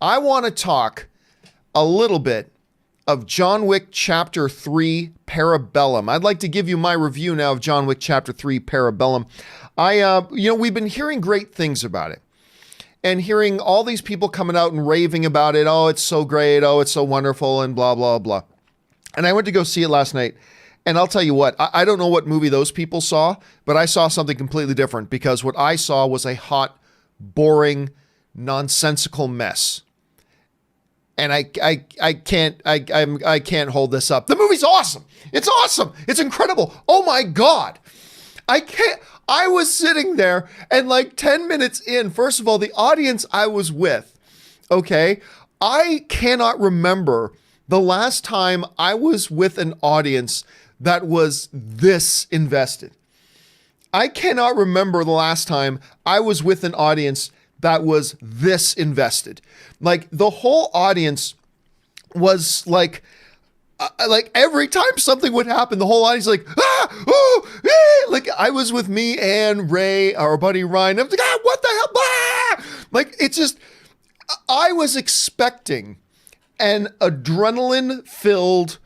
I want to talk a little bit of John Wick Chapter 3 Parabellum. I'd like to give you my review now of John Wick Chapter 3 Parabellum. We've been hearing great things about it and hearing all these people coming out and raving about it. Oh, it's so great. Oh, it's so wonderful and blah, blah, blah. And I went to go see it last night. And I'll tell you what, I don't know what movie those people saw, but I saw something completely different because what I saw was a hot, boring, nonsensical mess. And I can't hold this up. The movie's awesome. It's awesome. It's incredible. Oh my God. I was sitting there and like 10 minutes in, first of all, the audience I was with, okay, I cannot remember the last time I was with an audience that was this invested. I cannot remember the last time I was with an audience that was this invested. Like the whole audience was like every time something would happen, the whole audience like, like I was with me and Ray, our buddy Ryan. I was like, what the hell? Ah! Like it's just, I was expecting an adrenaline filled,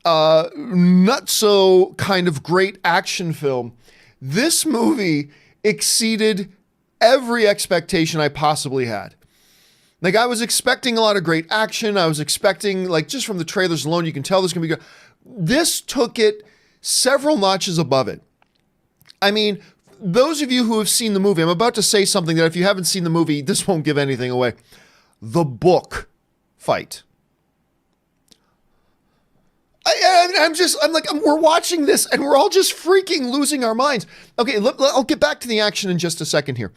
not so kind of great action film. This movie exceeded every expectation I possibly had. Like I was expecting a lot of great action. I was expecting, like just from the trailers alone, you can tell this is going to be good. This took it several notches above it. I mean, those of you who have seen the movie, I'm about to say something that if you haven't seen the movie, this won't give anything away. The book fight. We're watching this and we're all just freaking losing our minds. Okay, I'll get back to the action in just a second here.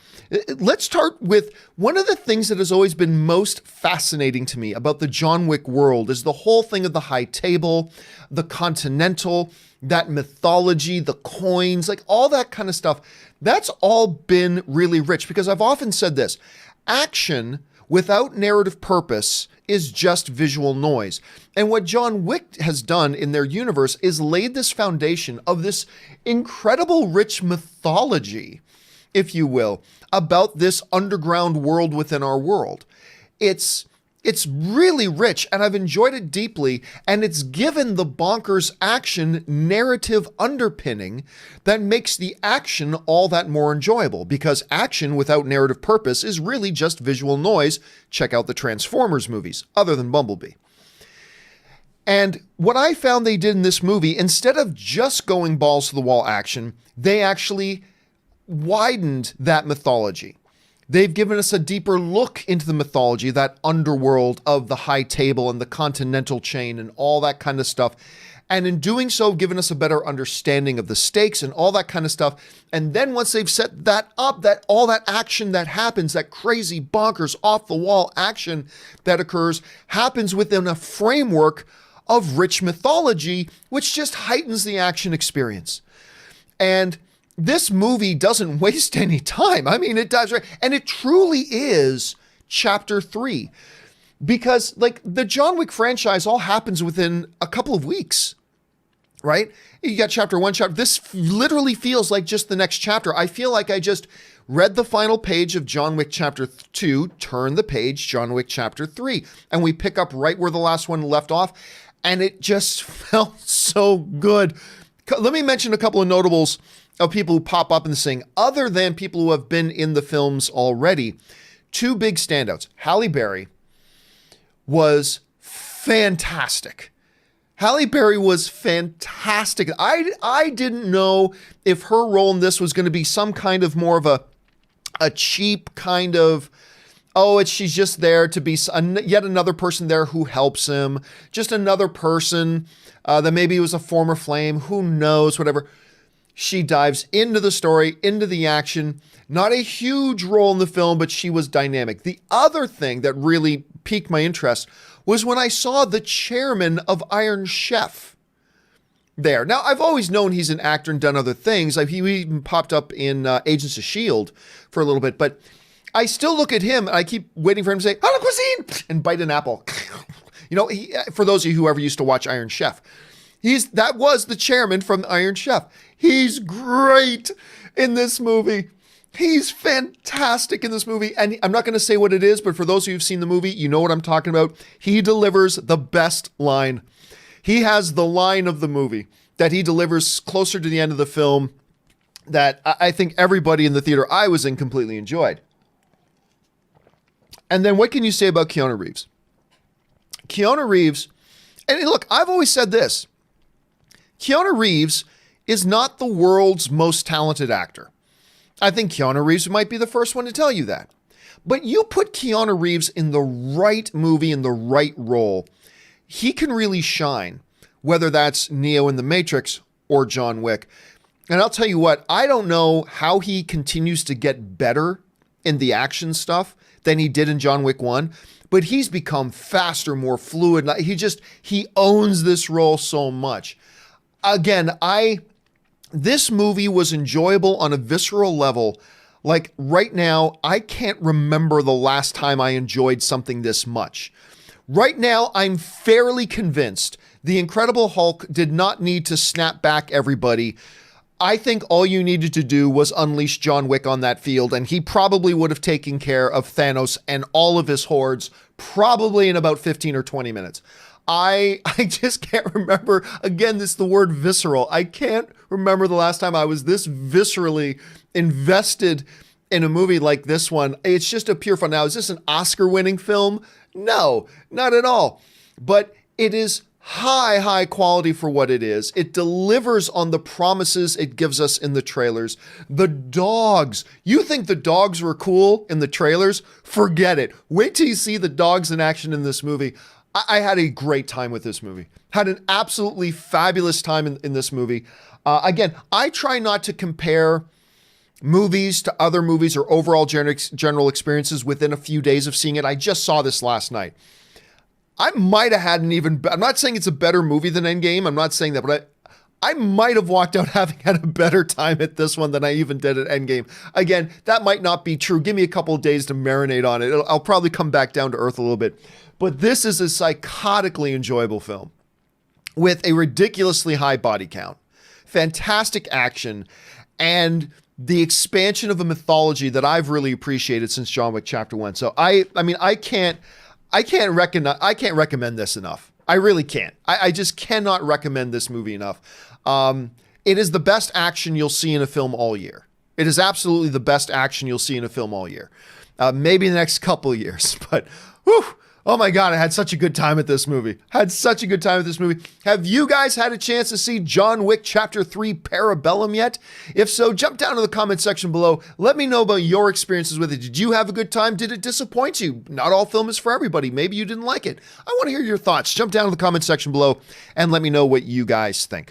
Let's start with one of the things that has always been most fascinating to me about the John Wick world is the whole thing of the high table, the Continental, that mythology, the coins, like all that kind of stuff. That's all been really rich because I've often said this, action without narrative purpose is just visual noise. And what John Wick has done in their universe is laid this foundation of this incredible rich mythology, if you will, about this underground world within our world. It's really rich and I've enjoyed it deeply, and it's given the bonkers action narrative underpinning that makes the action all that more enjoyable, because action without narrative purpose is really just visual noise. Check out the Transformers movies, other than Bumblebee. And what I found they did in this movie, instead of just going balls to the wall action, they actually widened that mythology. They've given us a deeper look into the mythology, that underworld of the high table and the continental chain and all that kind of stuff. And in doing so, given us a better understanding of the stakes and all that kind of stuff. And then once they've set that up, that all that action that happens, that crazy bonkers off the wall action that occurs, happens within a framework of rich mythology, which just heightens the action experience. And this movie doesn't waste any time. I mean, it does, right? And it truly is Chapter 3, because like the John Wick franchise all happens within a couple of weeks, right? You got Chapter 1, this literally feels like just the next chapter. I feel like I just read the final page of John Wick Chapter 2, turn the page, John Wick Chapter 3, and we pick up right where the last one left off, and it just felt so good. Let me mention a couple of notables of people who pop up in this thing, other than people who have been in the films already. Two big standouts. Halle Berry was fantastic. Halle Berry was fantastic. I didn't know if her role in this was going to be some kind of more of a cheap kind of, she's just there to be yet another person there who helps him. Just another person that maybe was a former flame. Who knows, whatever. She dives into the story, into the action. Not a huge role in the film, but she was dynamic. The other thing that really piqued my interest was when I saw the chairman of Iron Chef there. Now, I've always known he's an actor and done other things. He even popped up in Agents of S.H.I.E.L.D. for a little bit, but I still look at him and I keep waiting for him to say, "Halle cuisine," and bite an apple. For those of you who ever used to watch Iron Chef, that was the chairman from Iron Chef. He's great in this movie. He's fantastic in this movie. And I'm not going to say what it is, but for those of you who've seen the movie, you know what I'm talking about. He delivers the best line. He has the line of the movie that he delivers closer to the end of the film that I think everybody in the theater I was in completely enjoyed. And then what can you say about Keanu Reeves? Keanu Reeves, and look, I've always said this. Keanu Reeves is not the world's most talented actor. I think Keanu Reeves might be the first one to tell you that. But you put Keanu Reeves in the right movie, in the right role, he can really shine, whether that's Neo in The Matrix or John Wick. And I'll tell you what, I don't know how he continues to get better in the action stuff than he did in John Wick 1, but he's become faster, more fluid. He owns this role so much. Again, this movie was enjoyable on a visceral level. Like right now, I can't remember the last time I enjoyed something this much. Right now, I'm fairly convinced the Incredible Hulk did not need to snap back everybody. I think all you needed to do was unleash John Wick on that field, and he probably would have taken care of Thanos and all of his hordes probably in about 15 or 20 minutes. I just can't remember, again, this is the word visceral. I can't remember the last time I was this viscerally invested in a movie like this one. It's just a pure fun. Now, is this an Oscar-winning film? No, not at all. But it is high quality for what it is. It delivers on the promises it gives us in the trailers. The dogs. You think the dogs were cool in the trailers? Forget it. Wait till you see the dogs in action in this movie. I had a great time with this movie. Had an absolutely fabulous time in this movie. Again, I try not to compare movies to other movies or overall general experiences within a few days of seeing it. I just saw this last night. I might have had I'm not saying it's a better movie than Endgame. I'm not saying that, but I might have walked out having had a better time at this one than I even did at Endgame. Again, that might not be true. Give me a couple of days to marinate on it. I'll probably come back down to earth a little bit. But this is a psychotically enjoyable film with a ridiculously high body count, fantastic action, and the expansion of a mythology that I've really appreciated since John Wick Chapter 1. So I can't recommend this enough. I really can't. I just cannot recommend this movie enough. It is the best action you'll see in a film all year. It is absolutely the best action you'll see in a film all year. Maybe in the next couple of years, but whew, oh my God, I had such a good time at this movie. Have you guys had a chance to see John Wick Chapter 3 Parabellum yet? If so, jump down to the comment section below. Let me know about your experiences with it. Did you have a good time? Did it disappoint you? Not all film is for everybody. Maybe you didn't like it. I want to hear your thoughts. Jump down to the comment section below and let me know what you guys think.